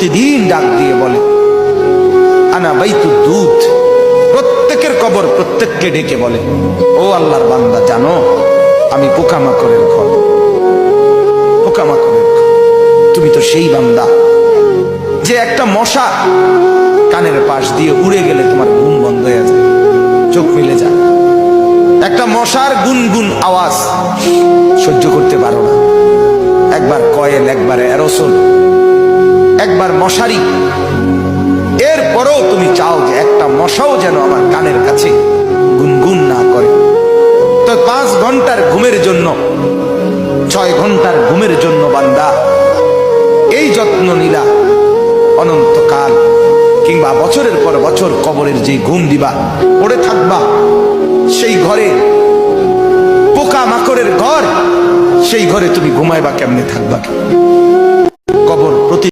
প্রতিদিন ডাক দিয়ে বলে আনা বাইতুদ দুধ। প্রত্যেকের কবর প্রত্যেককে ডেকে বলে, ও আল্লাহর বান্দা, জানো আমি পোকামাকড়ের ঘর, পোকামাকড়ের ঘর। তুমি তো সেই বান্দা যে একটা মশা কানের পাশ দিয়ে উড়ে গেলে তোমার ঘুম বন্ধ হয়ে যায়, চোখ মিলে যায়। একটা মশার গুনগুন আওয়াজ সহ্য করতে পারো না। একবার কয়েল, একবার অ্যারোসোল, একবার মশারি, এরপরেও তুমি চাও যে একটা মশাও যেন আমার কানের কাছে গুনগুন না করে। তো 5 ঘন্টার ঘুমের জন্য, 6 ঘন্টার ঘুমের জন্য বান্দা এই যত্ন নিলা, অনন্তকাল কিংবা বছরের পর বছর কবরের যে ঘুম দিবা, পড়ে থাকবা সেই ঘরে, পোকা মাকড়ের ঘর, সেই ঘরে তুমি ঘুমাইবা কেমনে, থাকবা?